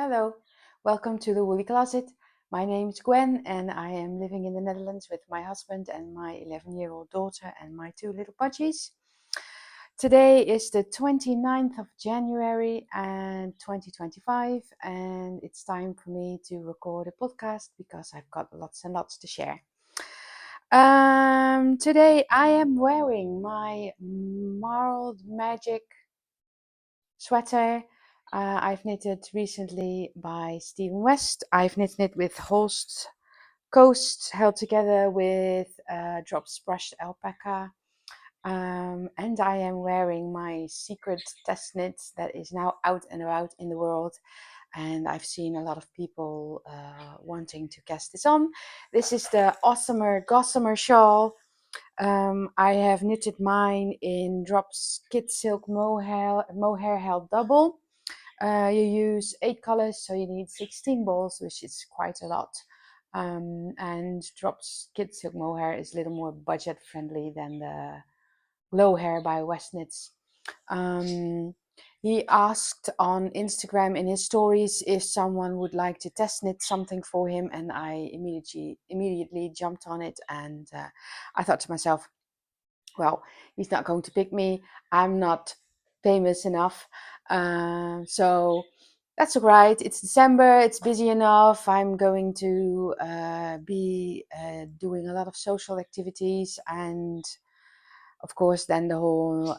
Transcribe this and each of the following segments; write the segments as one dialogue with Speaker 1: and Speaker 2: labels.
Speaker 1: Hello, welcome to the Woolly Closet. My name is Gwen and I am living in the Netherlands with my husband and my 11-year-old daughter and my two little pudgies. Today is the 29th of January and 2025 and it's time for me to record a podcast because I've got lots and lots to share. Today I am wearing my Marled Magic sweater. I've knitted recently by Stephen West. I've knitted it with Holst Coast held together with drops brushed alpaca. And I am wearing my secret test knit that is now out and about in the world. And I've seen a lot of people wanting to cast this on. This is the awesomer gossamer shawl. I have knitted mine in drops kid silk mohair held double. You use 8 colors, so you need 16 balls, which is quite a lot. And drops kid silk mohair is a little more budget friendly than the glow hair by West Knits. He asked on Instagram in his stories if someone would like to test knit something for him, and I immediately jumped on it. And I thought to myself, well, he's not going to pick me. I'm not famous enough. So that's all right. It's December. It's busy enough. I'm going to be doing a lot of social activities. And of course, then the whole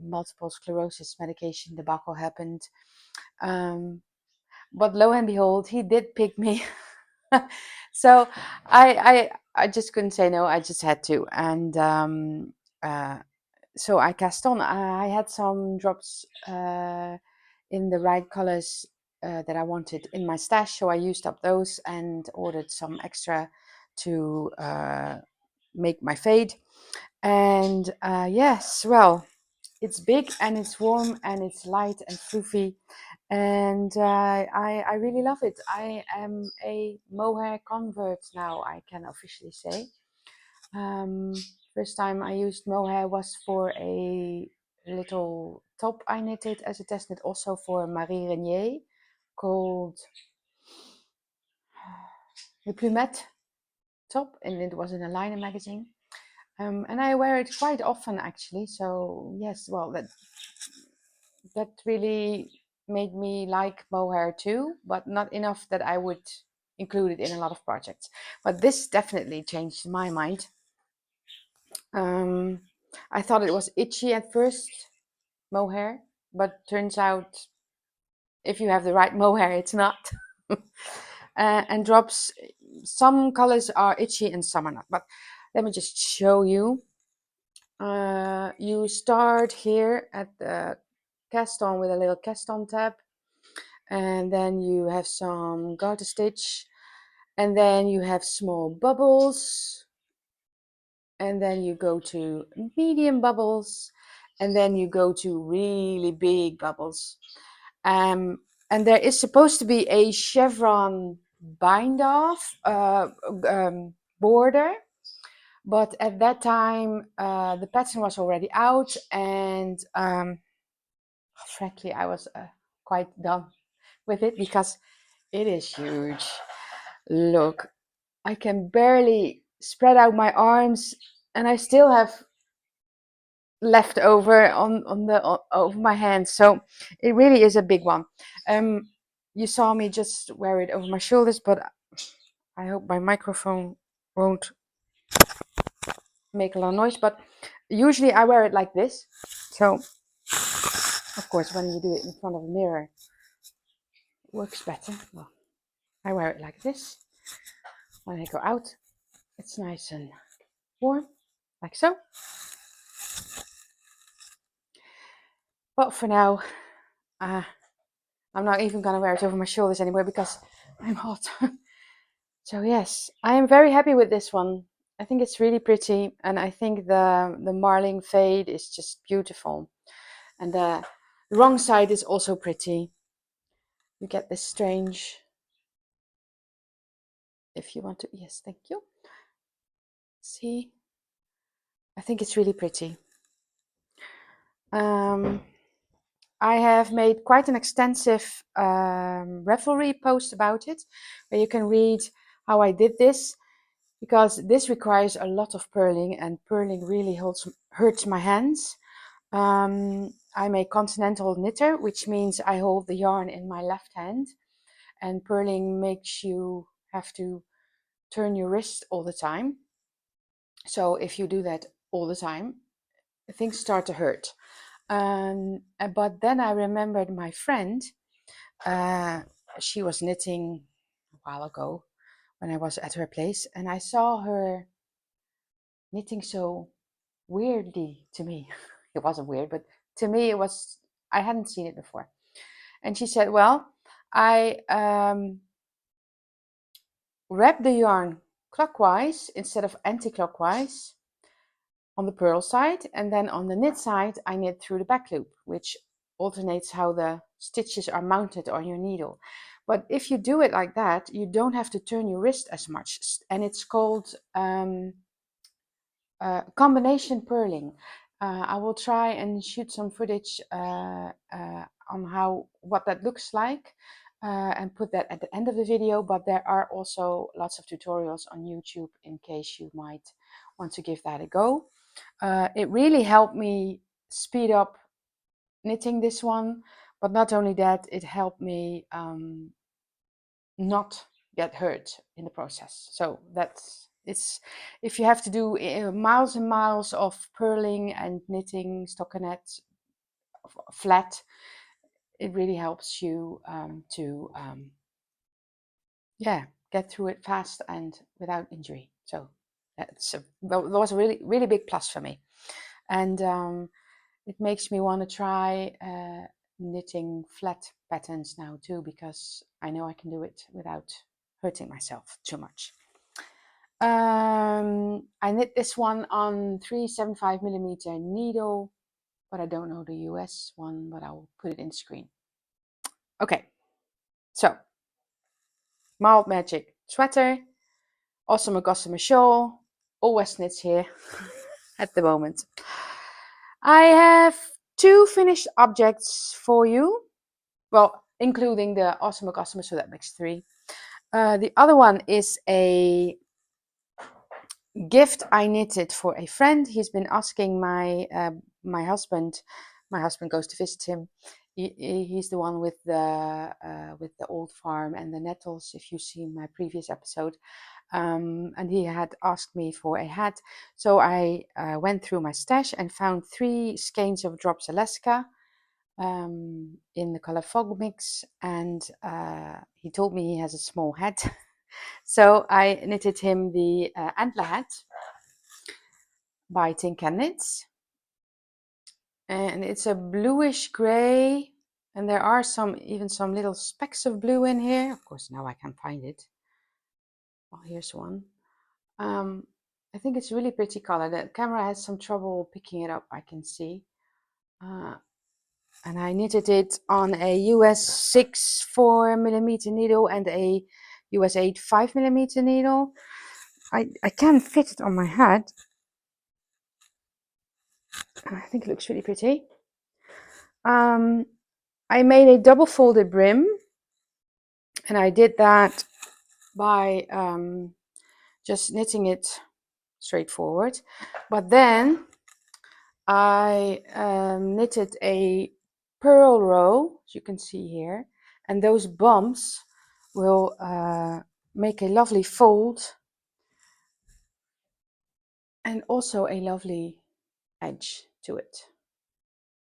Speaker 1: multiple sclerosis medication debacle happened. But lo and behold, he did pick me. So I just couldn't say no. I just had to. And so I cast on. I had some drops in the right colors that I wanted in my stash, so I used up those and ordered some extra to make my fade. And yes, well, it's big and it's warm and it's light and floofy, and I really love it. I am a mohair convert now, I can officially say. First time I used mohair was for a little top I knitted as a test knit, also for Marie Renier, called the Plumette top, and it was in a liner magazine. And I wear it quite often actually. So yes, well, that really made me like mohair too, but not enough that I would include it in a lot of projects. But this definitely changed my mind. I thought it was itchy at first, mohair, but turns out if you have the right mohair, it's not. And drops, some colors are itchy and some are not. But let me just show you. You start here at the cast on with a little cast on tab, and then you have some garter stitch, and then you have small bubbles, and then you go to medium bubbles, and then you go to really big bubbles. And there is supposed to be a chevron bind off border, but at that time the pattern was already out, and frankly I was quite done with it because it is huge. Look, I can barely spread out my arms, and I still have left over over my hands. So it really is a big one. You saw me just wear it over my shoulders, but I hope my microphone won't make a lot of noise. But usually I wear it like this. So of course when you do it in front of a mirror, it works better. Well, I wear it like this. When I go out, it's nice and warm, like so. But for now, I'm not even gonna wear it over my shoulders anymore because I'm hot. So yes, I am very happy with this one. I think it's really pretty, and I think the marling fade is just beautiful. And the wrong side is also pretty. You get this strange, if you want to, yes, thank you. See, I think it's really pretty. I have made quite an extensive Ravelry post about it, where you can read how I did this, because this requires a lot of purling, and purling really hurts my hands. I'm a continental knitter, which means I hold the yarn in my left hand, and purling makes you have to turn your wrist all the time. So if you do that all the time, things start to hurt. But then I remembered my friend. She was knitting a while ago when I was at her place, and I saw her knitting so weirdly to me. It wasn't weird, but to me it was, I hadn't seen it before. And she said, well, I wrap the yarn clockwise instead of anti-clockwise on the purl side, and then on the knit side I knit through the back loop, which alternates how the stitches are mounted on your needle. But if you do it like that, you don't have to turn your wrist as much, and it's called combination-purling. I will try and shoot some footage on what that looks like, and put that at the end of the video, but there are also lots of tutorials on YouTube in case you might want to give that a go. It really helped me speed up knitting this one, but not only that, it helped me not get hurt in the process. So it's, if you have to do miles and miles of purling and knitting stockinette flat, it really helps you to get through it fast and without injury. So that was a really big plus for me, and it makes me want to try knitting flat patterns now too, because I know I can do it without hurting myself too much. I knit this one on 375mm needle, but I don't know the US one, but I'll put it in screen. Okay, so Marled Magic sweater, awesome gossamer shawl, all West knits here at the moment. I have 2 finished objects for you, well, including the awesome gossamer, so that makes 3. The other one is a gift I knitted for a friend. He's been asking my husband. My husband goes to visit him. He's the one with the old farm and the nettles, if you've seen my previous episode. And he had asked me for a hat. So I went through my stash and found 3 skeins of Drops Alaska in the color Fog Mix. And he told me he has a small hat. So I knitted him the Antler hat by Tin Can Knits. And it's a bluish gray, and there are even some little specks of blue in here. Of course, now I can't find it. Well, here's one. I think it's a really pretty color. The camera has some trouble picking it up, I can see. And I knitted it on a US 6 4mm needle and a US 8 5mm needle. I can fit it on my hat. I think it looks really pretty. I made a double folded brim, and I did that by just knitting it straightforward. But then I knitted a purl row, as you can see here, and those bumps will make a lovely fold and also a lovely edge to it.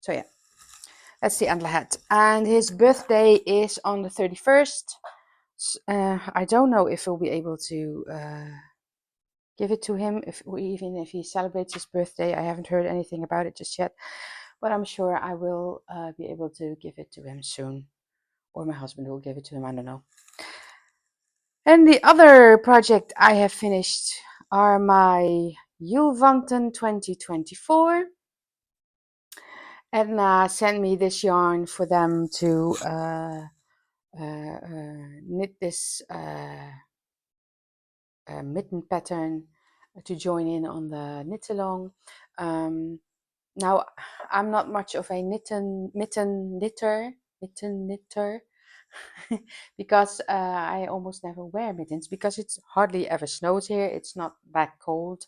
Speaker 1: So yeah, that's the Antler hat. And his birthday is on the 31st. I don't know if we'll be able to give it to him, even if he celebrates his birthday. I haven't heard anything about it just yet, but I'm sure I will be able to give it to him soon, or my husband will give it to him, I don't know. And the other project I have finished are my Julvanten 2024. Edna sent me this yarn for them to knit this mitten pattern to join in on the knit along. Now, I'm not much of a mitten knitter, because I almost never wear mittens because it's hardly ever snows here. It's not that cold,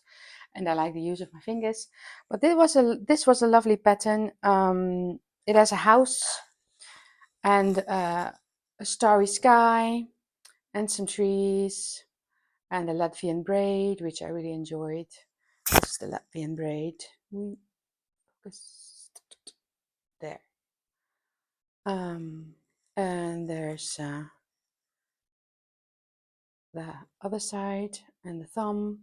Speaker 1: and I like the use of my fingers. But this was a lovely pattern. It has a house and a starry sky and some trees and a Latvian braid, which I really enjoyed. This is the Latvian braid. There. And there's the other side and the thumb.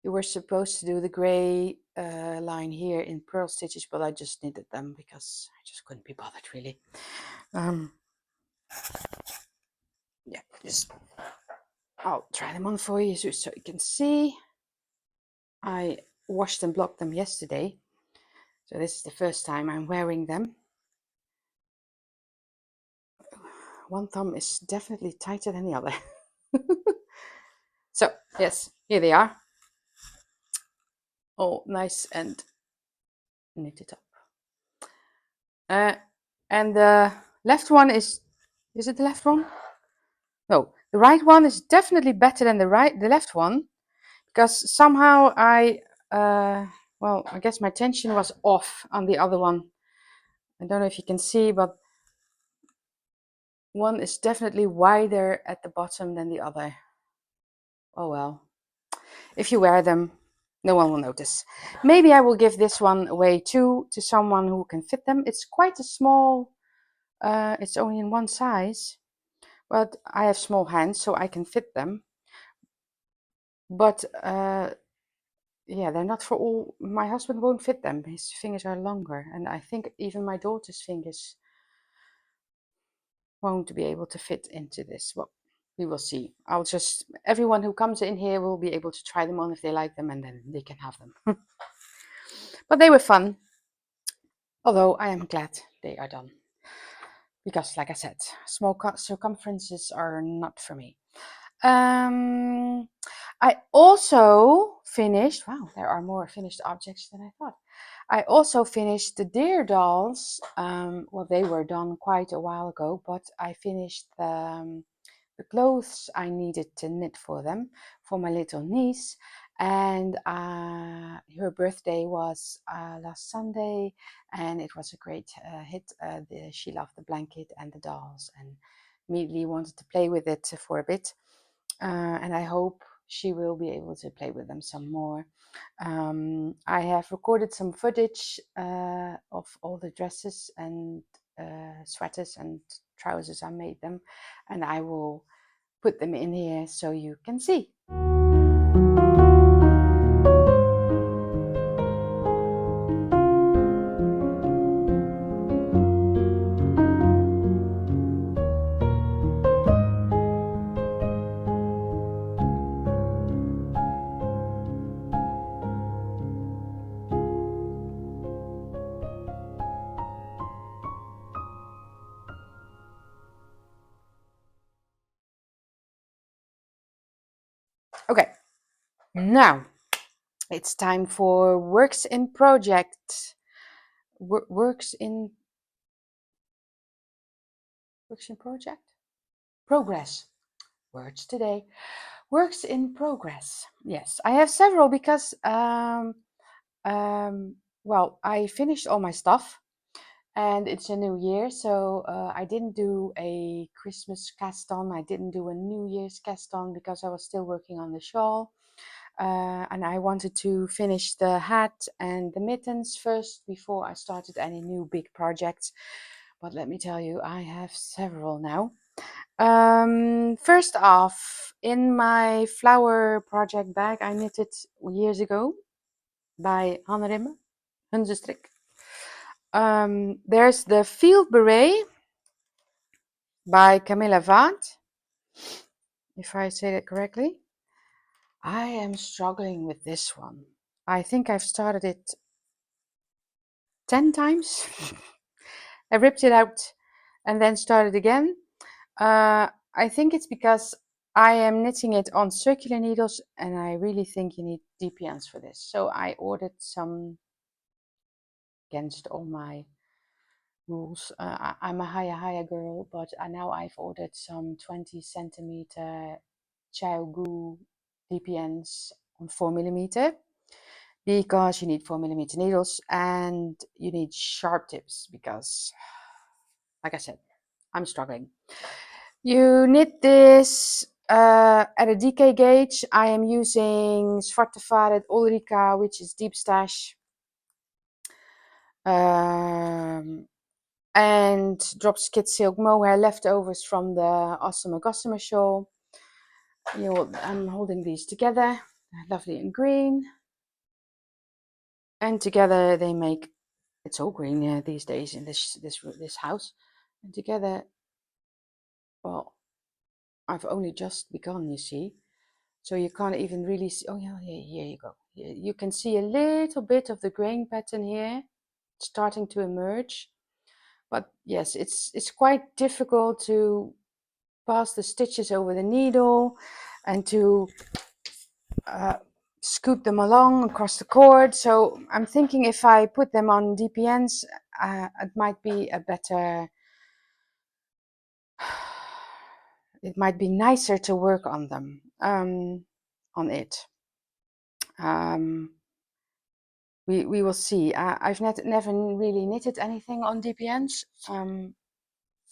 Speaker 1: You were supposed to do the gray line here in purl stitches, but I just knitted them because I just couldn't be bothered really. Yeah, just I'll try them on for you so you can see. I washed and blocked them yesterday, so this is the first time I'm wearing them. One thumb is definitely tighter than the other. So yes, here they are, all nice and knitted up. And the left one is it the left one? No, the right one is definitely better than the left one, because somehow well, I guess my tension was off on the other one. I don't know if you can see, but one is definitely wider at the bottom than the other. Oh well, if you wear them, no one will notice. Maybe I will give this one away too to someone who can fit them. It's quite a small, it's only in one size, but I have small hands, so I can fit them. But yeah, they're not for all. My husband won't fit them. His fingers are longer, and I think even my daughter's fingers won't be able to fit into this. Well, we will see. Everyone who comes in here will be able to try them on if they like them, and then they can have them. But they were fun, although I am glad they are done. Because, like I said, small circumferences are not for me. I also finished, wow, there are more finished objects than I thought. I also finished the deer dolls. Well, they were done quite a while ago, but I finished the clothes I needed to knit for them, for my little niece. And her birthday was last Sunday, and it was a great hit. She loved the blanket and the dolls and immediately wanted to play with it for a bit. And I hope she will be able to play with them some more. I have recorded some footage of all the dresses and sweaters and trousers I made them, and I will put them in here so you can see. Okay, now it's time for works in project. Works in project? Progress. Words today. Works in progress. Yes, I have several because well, I finished all my stuff and it's a new year, so I didn't do a Christmas cast on. I didn't do a New Year's cast on because I was still working on the shawl. And I wanted to finish the hat and the mittens first before I started any new big projects. But let me tell you, I have several now. First off, in my flower project bag I knitted years ago by Hanne Hunzestrik. There's the field beret by Camilla Vaat, if I say that correctly. I am struggling with this one. I think I've started it 10 times. I ripped it out and then started again. I think it's because I am knitting it on circular needles and I really think you need DPNs for this. So I ordered some against all my rules. I'm a higher girl, but now I've ordered some 20 centimeter Gu DPNs on 4mm, because you need 4mm needles and you need sharp tips because, like I said, I'm struggling. You knit this at a DK gauge. I am using Zwarte Varet Ulrika, which is deep stash. And drops kid silk mohair leftovers from the awesome gossamer shawl. I'm holding these together, lovely and green, and together they make, it's all green these days in this house, and together, well, I've only just begun, you see, so you can't even really see. Oh yeah, here you go. You can see a little bit of the grain pattern here starting to emerge. But yes, it's quite difficult to pass the stitches over the needle and to scoot them along across the cord. So I'm thinking if I put them on DPNs, it might be a better, it might be nicer to work on them, on it. We will see. I've never really knitted anything on DPNs.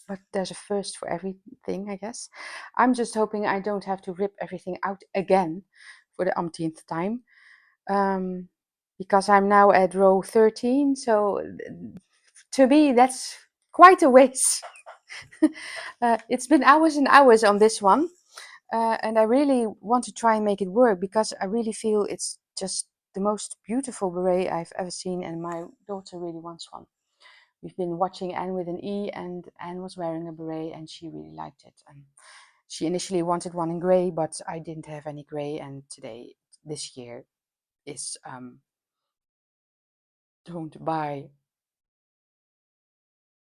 Speaker 1: But there's a first for everything, I guess. I'm just hoping I don't have to rip everything out again for the umpteenth time, because I'm now at row 13. So to me, that's quite a waste. It's been hours and hours on this one, and I really want to try and make it work because I really feel it's just the most beautiful beret I've ever seen, and my daughter really wants one. We've been watching Anne with an E, and Anne was wearing a beret and she really liked it. And she initially wanted one in grey, but I didn't have any grey, and this year is don't buy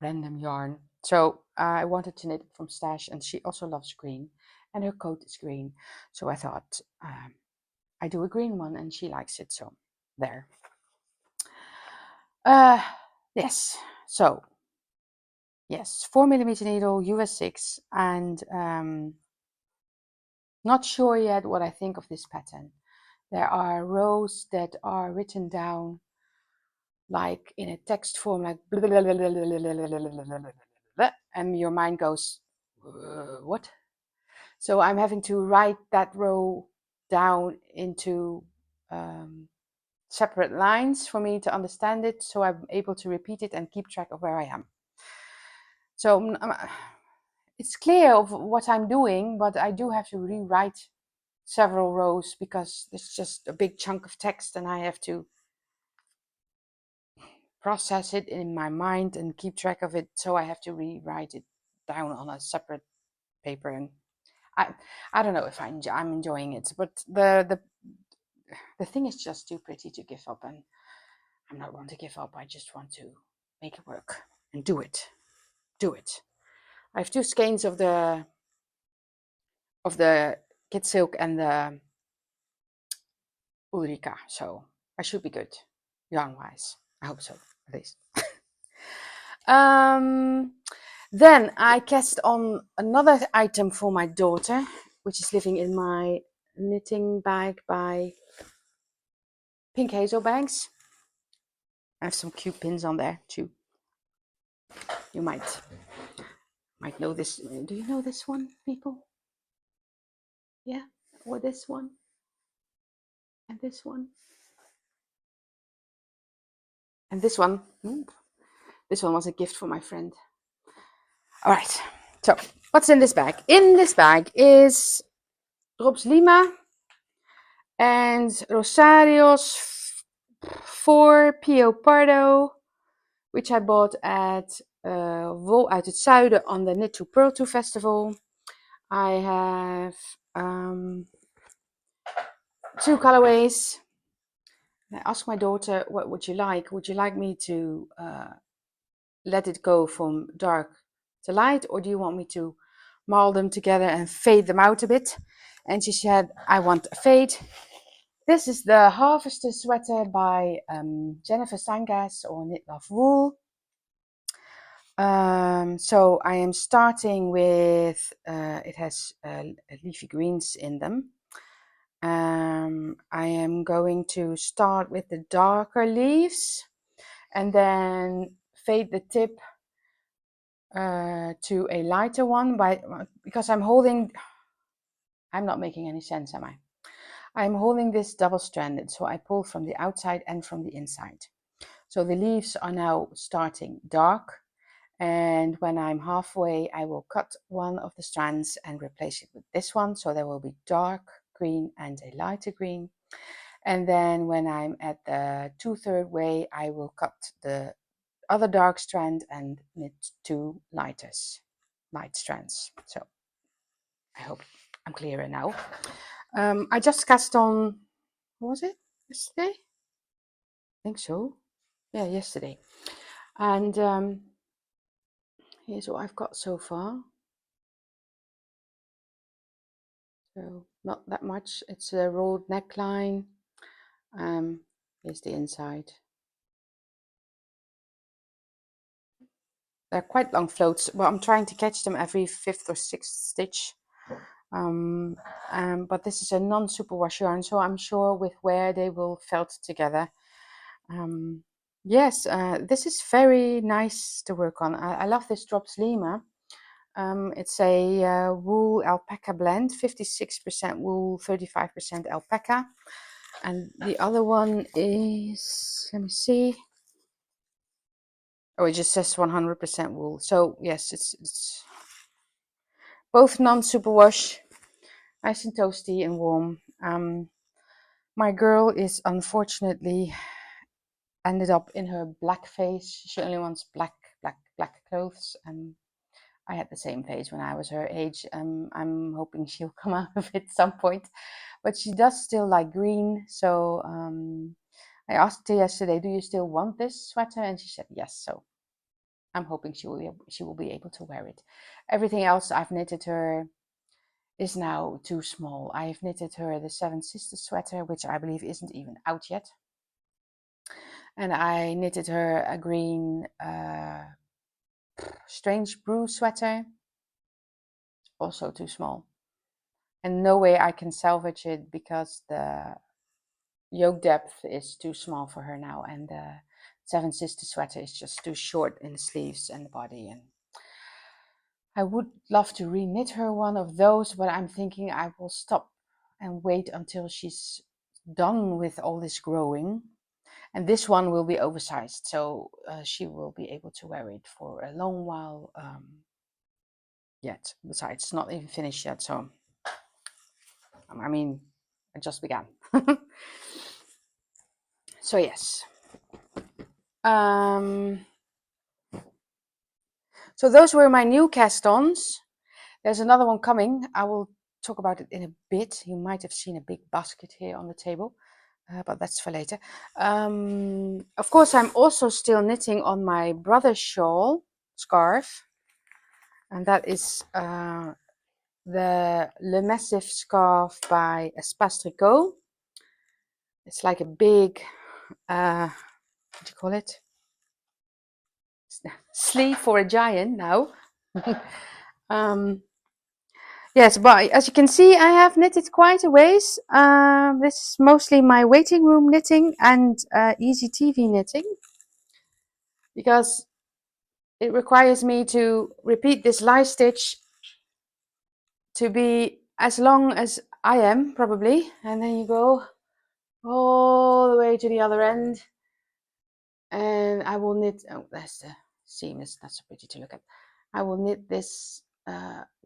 Speaker 1: random yarn. So I wanted to knit it from stash, and she also loves green and her coat is green. So I thought I do a green one and she likes it, so there. Yes, so yes, 4mm needle, US 6, and not sure yet what I think of this pattern. There are rows that are written down like in a text form, like and your mind goes, what? So I'm having to write that row down into separate lines for me to understand it, so I'm able to repeat it and keep track of where I am. So it's clear of what I'm doing, but I do have to rewrite several rows because it's just a big chunk of text and I have to process it in my mind and keep track of it, so I have to rewrite it down on a separate paper. And I don't know if I'm enjoying it, but the thing is just too pretty to give up, and I'm not one to give up. I just want to make it work and do it. I have two skeins of the kid silk and the Ulrika, so I should be good yarn wise. I hope so, at least. Then I cast on another item for my daughter, which is living in my knitting bag by Pink Hazel Bags. I have some cute pins on there too. You might know this. Do you know this one, people? Yeah, or this one, and this one, and this one. This one was a gift for my friend. All right, so what's in this bag? In this bag is Drops Lima and Rosario's 4 Pio Pardo, which I bought at Wol uit het Zuiden on the Knit to Purl to festival. I have 2 colorways. I asked my daughter, what would you like? Would you like me to let it go from dark to light, or do you want me to marl them together and fade them out a bit? And she said, I want a fade. This is the Harvester sweater by Jennifer Sangas or Knit Love Wool. So I am starting with, it has leafy greens in them. I am going to start with the darker leaves and then fade the tip to a lighter one because I'm not making any sense, am I? I'm holding this double-stranded, so I pull from the outside and from the inside. So the leaves are now starting dark, and when I'm halfway, I will cut one of the strands and replace it with this one. So there will be dark green and a lighter green. And then when I'm at the 2/3 way, I will cut the other dark strand and knit two light strands. So I hope I'm clearer now. I just cast on, what was it? Yesterday? I think so. Yeah, yesterday. And here's what I've got so far. So not that much. It's a rolled neckline. Here's the inside. They're quite long floats. Well, I'm trying to catch them every 5th or 6th stitch. But this is a non-superwash yarn, so I'm sure with wear they will felt together. Yes, this is very nice to work on. I love this Drops Lima. It's a wool alpaca blend, 56% wool, 35% alpaca. And the other one is, let me see. Oh, it just says 100% wool. So yes, it's both non-superwash, nice and toasty and warm. My girl is unfortunately ended up in her black phase. She only wants black clothes. I had the same phase when I was her age. I'm hoping she'll come out of it at some point. But she does still like green. So I asked her yesterday, do you still want this sweater? And she said yes. So I'm hoping she will be able to wear it. Everything else I've knitted her is now too small. I've knitted her the Seven Sisters sweater, which I believe isn't even out yet. And I knitted her a green Strange Brew sweater, also too small. And no way I can salvage it because the yoke depth is too small for her now. And the Seven Sisters sweater is just too short in the sleeves and the body. And I would love to re-knit her one of those, but I'm thinking I will stop and wait until she's done with all this growing. And this one will be oversized, so she will be able to wear it for a long while yet. Besides, it's not even finished yet, so I mean, I just began. So yes. So those were my new cast-ons. There's another one coming. I will talk about it in a bit. You might have seen a big basket here on the table, but that's for later. Of course, I'm also still knitting on my brother's shawl scarf, and that is the Le Massif scarf by Espace Tricot. It's like a big, what do you call it? Sleeve for a giant now. Yes, but as you can see, I have knitted quite a ways. This is mostly my waiting room knitting and easy TV knitting, because it requires me to repeat this lie stitch to be as long as I am, probably, and then you go all the way to the other end, and I will knit, oh, that's the seam, is not so pretty to look at. I will knit this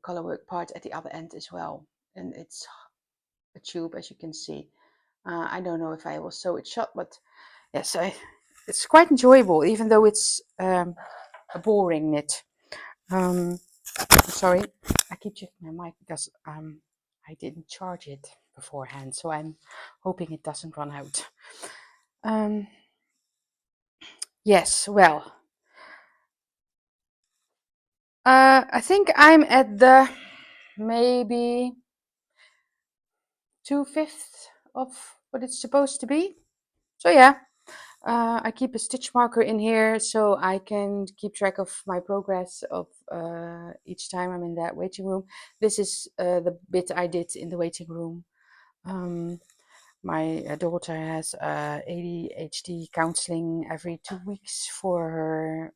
Speaker 1: colorwork part at the other end as well, and it's a tube, as you can see. I don't know if I will sew it shut, but yes, it's quite enjoyable, even though it's a boring knit. Sorry, I keep checking my mic because I didn't charge it beforehand, so I'm hoping it doesn't run out. Yes, well, I think I'm at the maybe 2/5 of what it's supposed to be. So yeah, I keep a stitch marker in here so I can keep track of my progress of each time I'm in that waiting room. This is the bit I did in the waiting room. My daughter has ADHD counseling every 2 weeks for her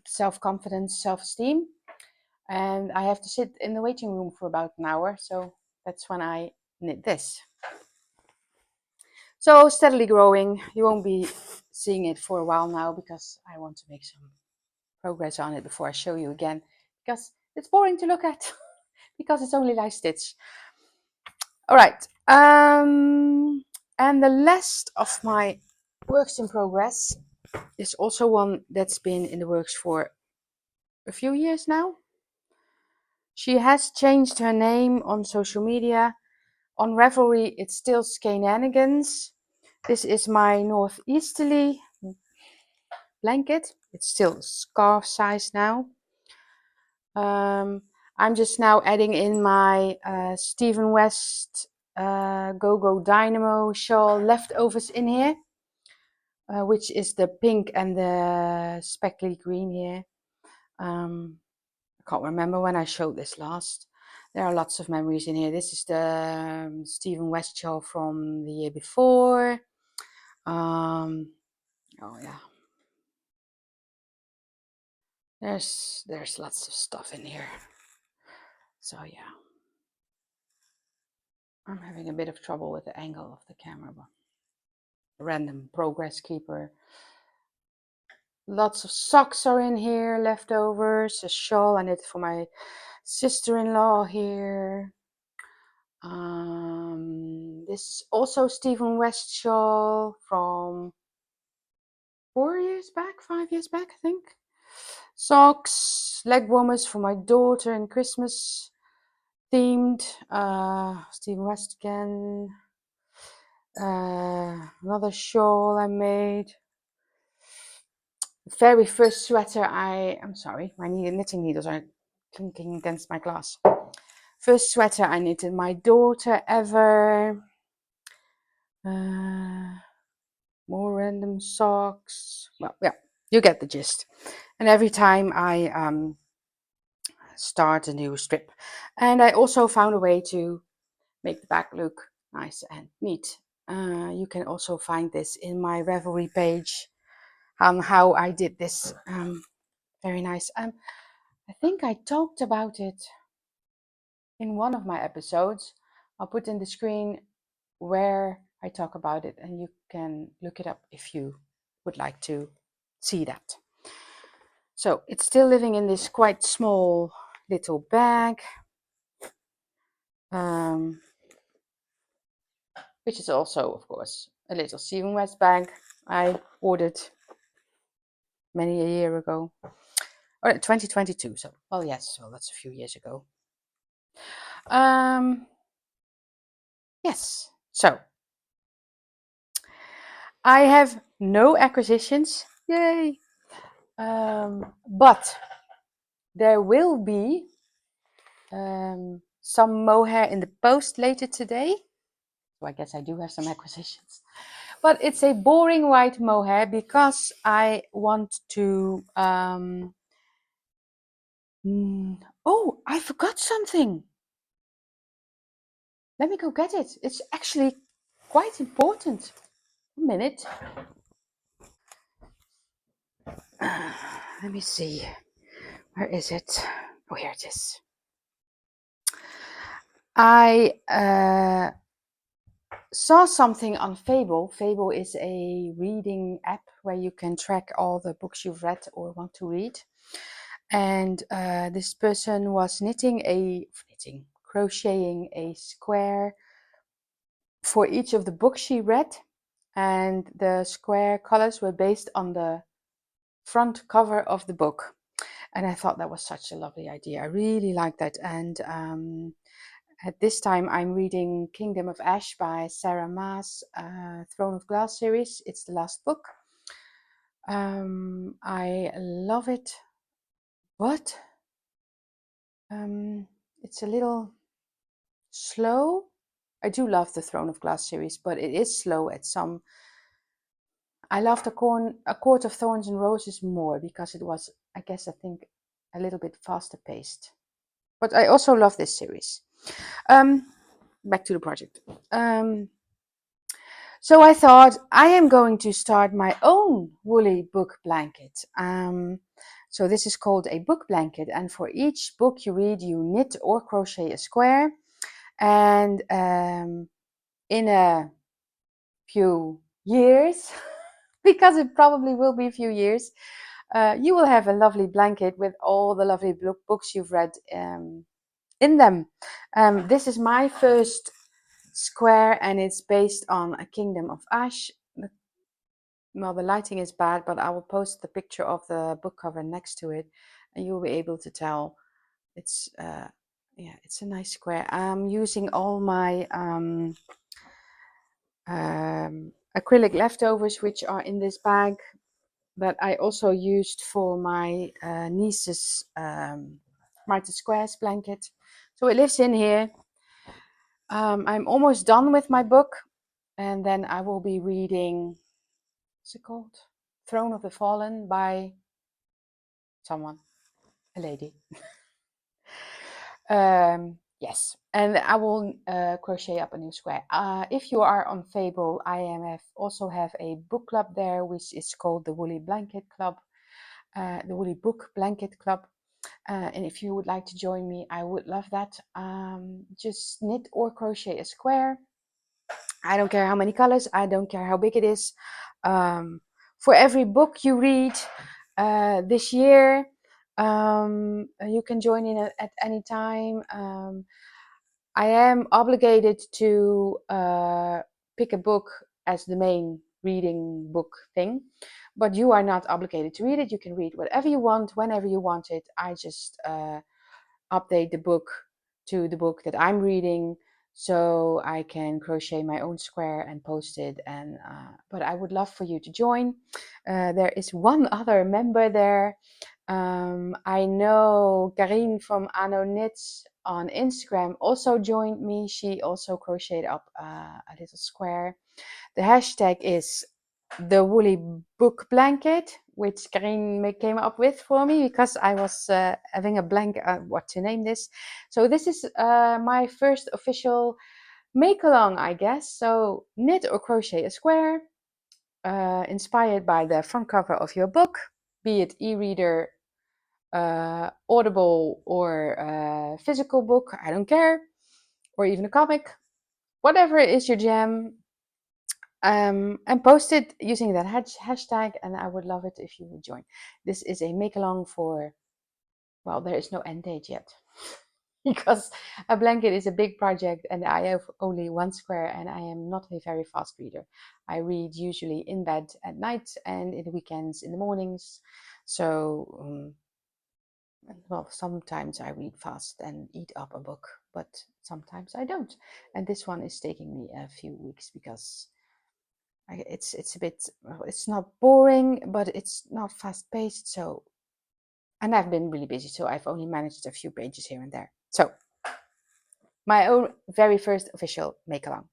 Speaker 1: self-confidence, self-esteem. And I have to sit in the waiting room for about an hour. So that's when I knit this. So steadily growing. You won't be seeing it for a while now because I want to make some progress on it before I show you again. Because it's boring to look at because it's only live stitch. All right. And the last of my works in progress is also one that's been in the works for a few years now. She has changed her name on social media. On Ravelry, it's still Skeananigans. This is my Northeasterly blanket. It's still scarf size now. I'm just now adding in my Stephen West Go-Go Dynamo shawl leftovers in here, which is the pink and the speckly green here. I can't remember when I showed this last. There are lots of memories in here. This is the Stephen West shawl from the year before. Oh yeah. There's lots of stuff in here. So yeah. I'm having a bit of trouble with the angle of the camera, but random progress keeper. Lots of socks are in here, leftovers, a shawl I knit for my sister-in-law here. This is also Stephen West shawl from 4 years back, 5 years back, I think. Socks, leg warmers for my daughter in Christmas themed. Stephen West again. Another shawl I made. The very first sweater I'm sorry, my knitting needles are clinking against my glass. First sweater I knitted my daughter ever. More random socks. Well, yeah, you get the gist. And every time I start a new strip. And I also found a way to make the back look nice and neat. You can also find this in my Ravelry page on how I did this. Very nice. I think I talked about it in one of my episodes. I'll put in the screen where I talk about it and you can look it up if you would like to see that. So it's still living in this quite small little bag, which is also, of course, a little Stephen West bag I ordered many a year ago, or 2022. So, well, yes, well, that's a few years ago. Yes, so I have no acquisitions, yay! But there will be some mohair in the post later today. So I guess I do have some acquisitions. But it's a boring white mohair because I want to... Oh, I forgot something. Let me go get it. It's actually quite important. A minute. Let me see. Where is it? Oh, here it is. I saw something on Fable. Fable is a reading app where you can track all the books you've read or want to read. And this person was crocheting a square for each of the books she read. And the square colors were based on the front cover of the book. And I thought that was such a lovely idea. I really like that. And at this time, I'm reading Kingdom of Ash by Sarah Maas, Throne of Glass series. It's the last book. I love it, but it's a little slow. I do love the Throne of Glass series, but it is slow at some. I loved A Court of Thorns and Roses more because it was, I guess, I think, a little bit faster paced. But I also love this series. Back to the project. So I thought I am going to start my own woolly book blanket. So this is called a book blanket, and for each book you read, you knit or crochet a square. And in a few years, because it probably will be a few years, you will have a lovely blanket with all the lovely books you've read in them. This is my first square, and it's based on A Kingdom of Ash. Well, the lighting is bad, but I will post the picture of the book cover next to it, and you'll be able to tell it's yeah, it's a nice square. I'm using all my acrylic leftovers, which are in this bag, that I also used for my niece's Martha Squares blanket. So it lives in here. I'm almost done with my book, and then I will be reading, what's it called? Throne of the Fallen by someone, a lady. Yes, and I will crochet up a new square. If you are on Fable, also have a book club there, which is called the Woolly Blanket Club, the Woolly Book Blanket Club. And if you would like to join me, I would love that. Just knit or crochet a square. I don't care how many colors, I don't care how big it is. For every book you read this year, you can join in at any time. I am obligated to pick a book as the main reading book thing, but you are not obligated to read it. You can read whatever you want, whenever you want it. I just update the book to the book that I'm reading, so I can crochet my own square and post it. And but I would love for you to join. There is one other member there. I know Karine from Anno Knits on Instagram also joined me. She also crocheted up a little square. The hashtag is the Woolly Book Blanket, which Karine came up with for me because I was having a blank what to name this. So this is my first official make along, I guess. So knit or crochet a square inspired by the front cover of your book, be it e-reader, Audible, or physical book, I don't care, or even a comic, whatever is your jam. And post it using that hashtag, and I would love it if you would join. This is a make along for, well, there is no end date yet because a blanket is a big project and I have only one square, and I am not a very fast reader. I read usually in bed at night and in the weekends in the mornings. So well, sometimes I read fast and eat up a book, but sometimes I don't. And this one is taking me a few weeks because it's a bit, well, it's not boring, but it's not fast paced. So, and I've been really busy, so I've only managed a few pages here and there. So, my own very first official make along.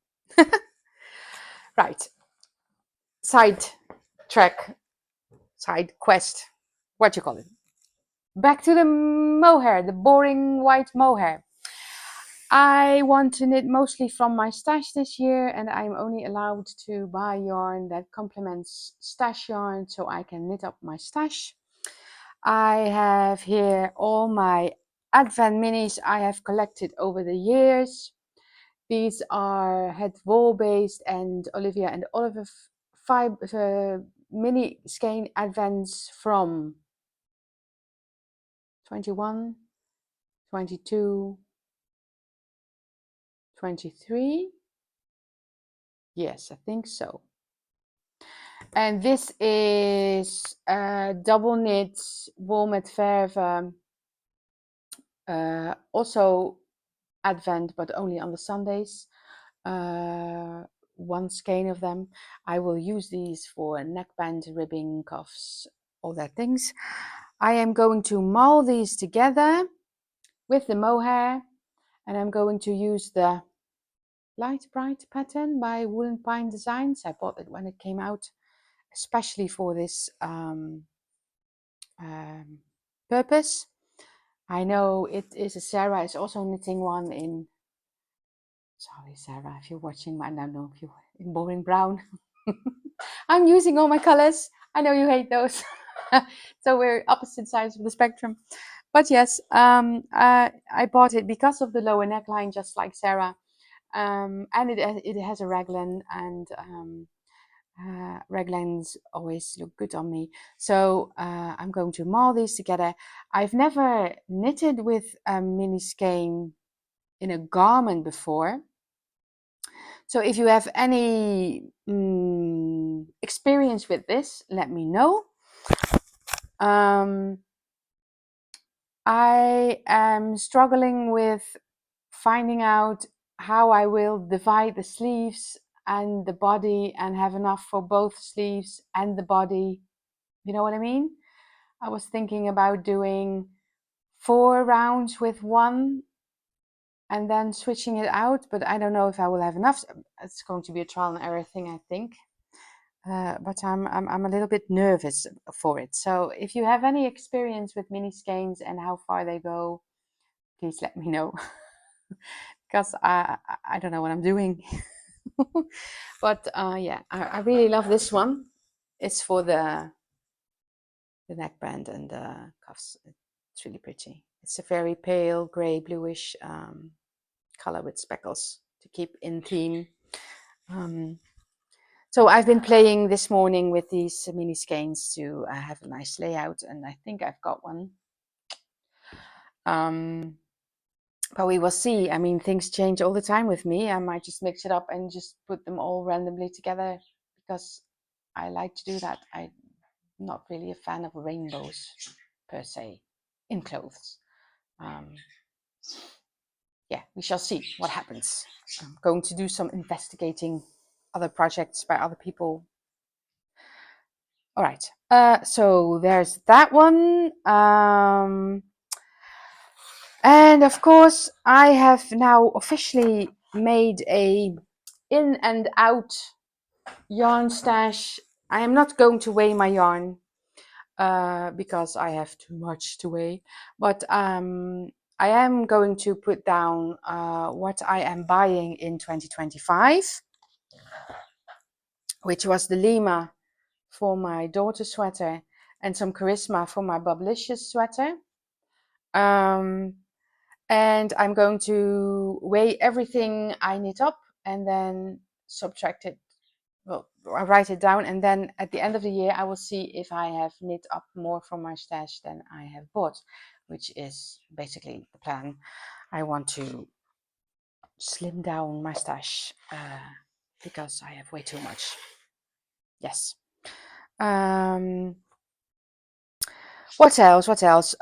Speaker 1: Right. Side track, side quest, what you call it. Back to the mohair, the boring white mohair. I want to knit mostly from my stash this year, and I'm only allowed to buy yarn that complements stash yarn so I can knit up my stash. I have here all my Advent minis I have collected over the years. These are Het Wool based and Olivia and Oliver mini skein Advents from 21, 22, 23. Yes, I think so. And this is double knit wool met verve, also Advent, but only on the Sundays. One skein of them. I will use these for neckband, ribbing, cuffs, all that things. I am going to mull these together with the mohair, and I'm going to use the Light Bright pattern by Julvanten Designs. I bought it when it came out, especially for this purpose. I know it is a Sarah is also knitting one in, sorry Sarah if you're watching, I don't know if you're in boring brown. I'm using all my colors. I know you hate those. So we're opposite sides of the spectrum. But yes, I bought it because of the lower neckline, just like Sarah. And it has a raglan, and raglans always look good on me. So I'm going to maul these together. I've never knitted with a mini skein in a garment before. So if you have any experience with this, let me know. I am struggling with finding out how I will divide the sleeves and the body and have enough for both sleeves and the body. You know what I mean? I was thinking about doing 4 rounds with one and then switching it out, but I don't know if I will have enough. It's going to be a trial and error thing, I think. But I'm a little bit nervous for it. So if you have any experience with mini skeins and how far they go, please let me know. Because I don't know what I'm doing. But yeah, I really love this one. It's for the neckband and the cuffs. It's really pretty. It's a very pale grey bluish color with speckles to keep in theme. So I've been playing this morning with these mini skeins to have a nice layout, and I think I've got one. But we will see. I mean, things change all the time with me. I might just mix it up and just put them all randomly together because I like to do that. I'm not really a fan of rainbows per se in clothes. Yeah, we shall see what happens. I'm going to do some investigating other projects by other people. All right, so there's that one. And of course, I have now officially made a in and out yarn stash. I am not going to weigh my yarn because I have too much to weigh, but I am going to put down what I am buying in 2025, which was the Lima for my daughter's sweater and some Charisma for my Bubblicious sweater. And I'm going to weigh everything I knit up and then subtract it. Well, I write it down, and then at the end of the year, I will see if I have knit up more from my stash than I have bought, which is basically the plan. I want to slim down my stash because I have way too much. Yes. What else? What else?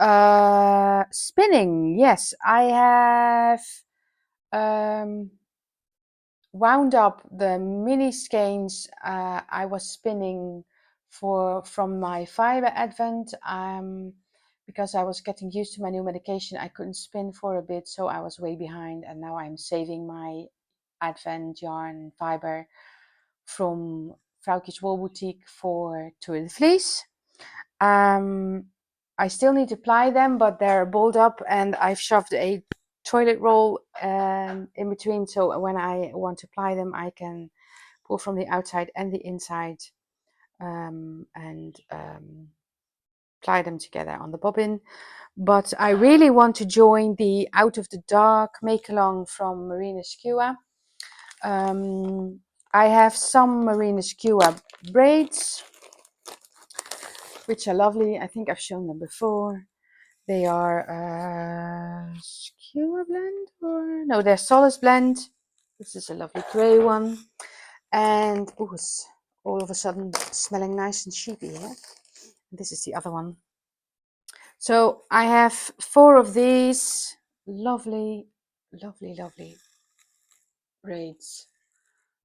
Speaker 1: Spinning. Yes, I have wound up the mini skeins I was spinning from my fiber advent because I was getting used to my new medication. I couldn't spin for a bit, so I was way behind, and now I'm saving my advent yarn fiber from Vrouwtjes Wool Boutique for Tour de Vlies. I still need to ply them, but they're balled up, and I've shoved a toilet roll in between, so when I want to ply them, I can pull from the outside and the inside and ply them together on the bobbin. But I really want to join the Out of the Dark make-along from Marina Skewer. I have some Marina Skewer braids, which are lovely. I think I've shown them before. They are Skewer blend, or no, they're Solace blend. This is a lovely grey one, and it's all of a sudden smelling nice and sheepy here. This is the other one. So I have 4 of these lovely, lovely, lovely braids,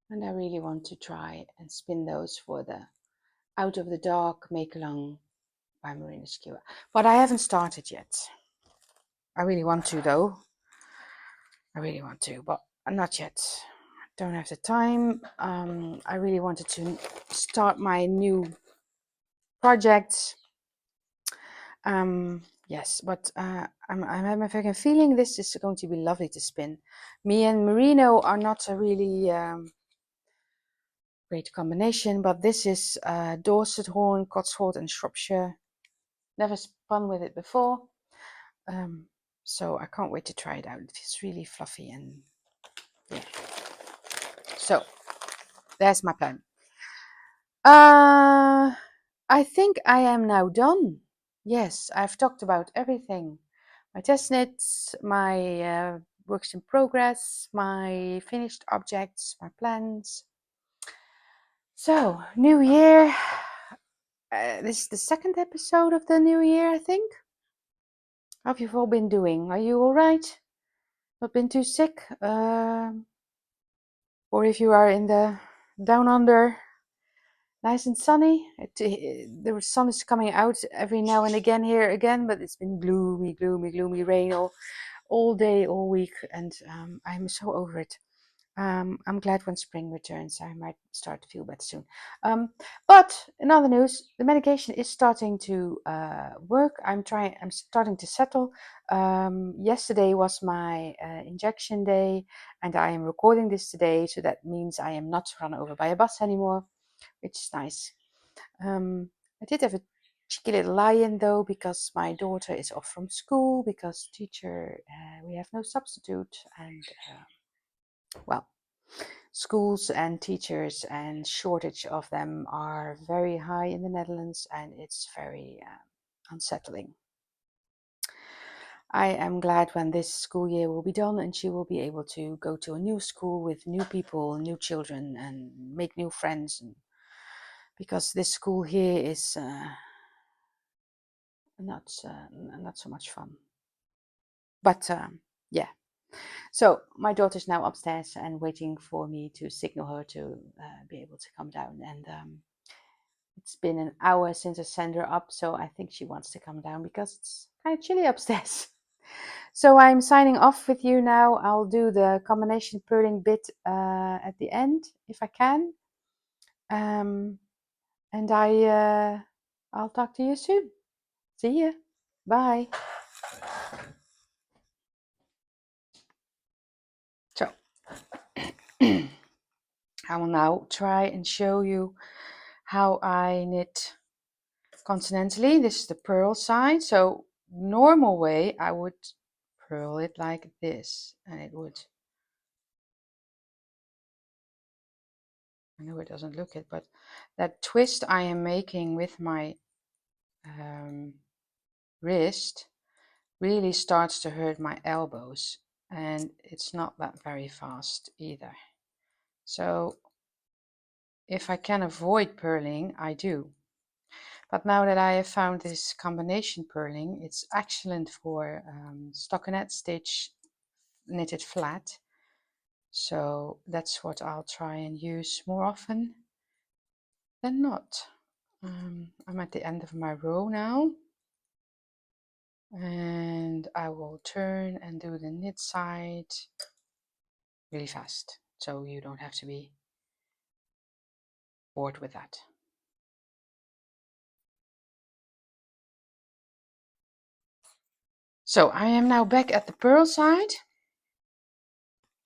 Speaker 1: and I really want to try and spin those for the Out of the Dark make along by Marina Skewer, but I haven't started yet. I really want to though. I really want to, but not yet. don't have the time. I really wanted to start my new project. Yes, but I'm having a feeling this is going to be lovely to spin. Me and merino are not a really great combination, but this is Dorset horn, Cotswold, and Shropshire. Never spun with it before, so I can't wait to try it out. It's really fluffy and yeah. So there's my plan. I think I am now done. Yes, I've talked about everything. My test knits, my works in progress, my finished objects, my plans. So, new year. This is the second episode of the new year, I think. How have you all been doing? Are you all right? Not been too sick? Or if you are in the down under, nice and sunny. The sun is coming out every now and again here again, but it's been gloomy, gloomy, gloomy rain all day, all week, and I'm so over it. I'm glad when spring returns, I might start to feel better soon. But in other news, the medication is starting to work. I'm starting to settle. Yesterday was my injection day, and I am recording this today, so that means I am not run over by a bus anymore, which is nice. I did have a cheeky little lie-in though, because my daughter is off from school because teacher we have no substitute, and well, schools and teachers and shortage of them are very high in the Netherlands, and it's very unsettling. I am glad when this school year will be done and she will be able to go to a new school with new people, new children, and make new friends. And because this school here is not so much fun. But yeah. So my daughter's now upstairs and waiting for me to signal her to be able to come down. And it's been an hour since I sent her up, so I think she wants to come down because it's kind of chilly upstairs. So I'm signing off with you now. I'll do the combination purling bit at the end if I can. And I'll talk to you soon. See ya. Bye. So I will now try and show you how I knit continentally. This is the purl side. So normal way I would purl it like this, and it would, I know it doesn't look it, but that twist I am making with my wrist really starts to hurt my elbows, and it's not that very fast either. So if I can avoid purling, I do. But now that I have found this combination purling, it's excellent for stockinette stitch knitted flat. So that's what I'll try and use more often than not. I'm at the end of my row now, and I will turn and do the knit side really fast, so you don't have to be bored with that. So I am now back at the purl side.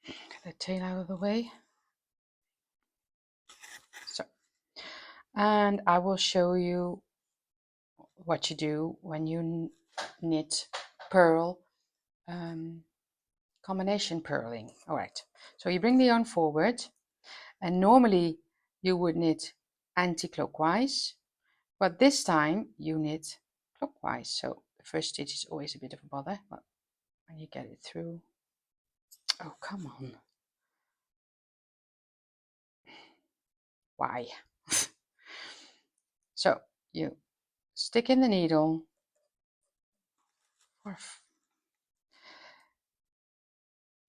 Speaker 1: Get the tail out of the way. So, and I will show you what you do when you knit purl combination purling. All right, so you bring the yarn forward, and normally you would knit anti-clockwise, but this time you knit clockwise. So the first stitch is always a bit of a bother, but when you get it through, oh come on, why? So you stick in the needle,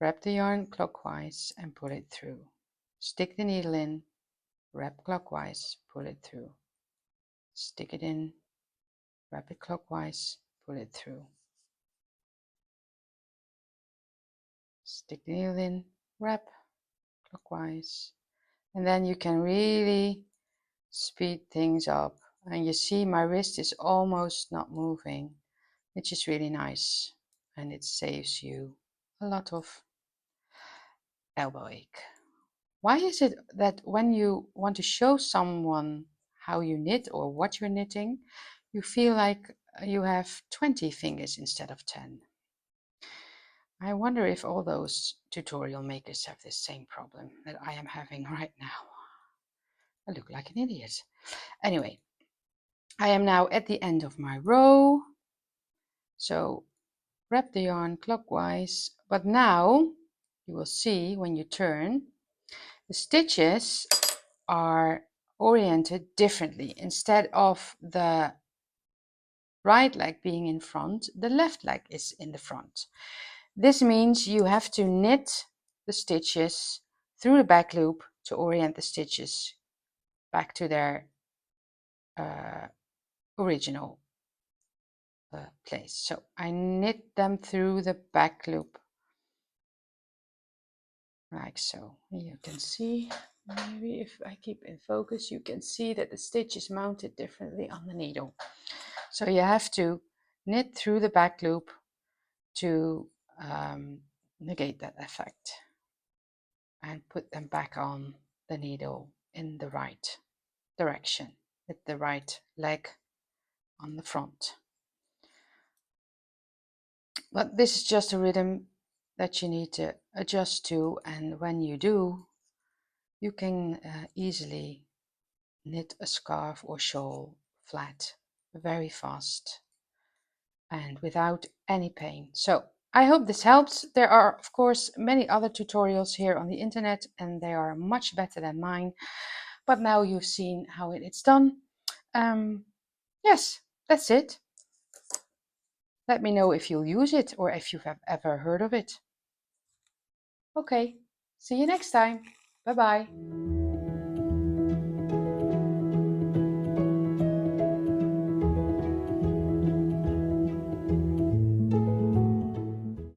Speaker 1: wrap the yarn clockwise and pull it through. Stick the needle in, wrap clockwise, pull it through. Stick it in, wrap it clockwise, pull it through. Stick the needle in, wrap clockwise. And then you can really speed things up. And you see my wrist is almost not moving, which is really nice. And it saves you a lot of elbow ache. Why is it that when you want to show someone how you knit or what you're knitting, you feel like you have 20 fingers instead of 10? I wonder if all those tutorial makers have this same problem that I am having right now. I look like an idiot. Anyway, I am now at the end of my row. So wrap the yarn clockwise, but now you will see when you turn, the stitches are oriented differently. Instead of the right leg being in front, the left leg is in the front. This means you have to knit the stitches through the back loop to orient the stitches back to their original place. So I knit them through the back loop like so. You can see, maybe if I keep in focus, you can see that the stitch is mounted differently on the needle. So you have to knit through the back loop to negate that effect and put them back on the needle in the right direction with the right leg on the front. But this is just a rhythm that you need to adjust to, and when you do, you can easily knit a scarf or shawl flat very fast and without any pain. So I hope this helps. There are of course many other tutorials here on the internet and they are much better than mine, but now you've seen how it's done. Yes, that's it. Let me know if you'll use it or if you have ever heard of it. Okay, see you next time. Bye bye.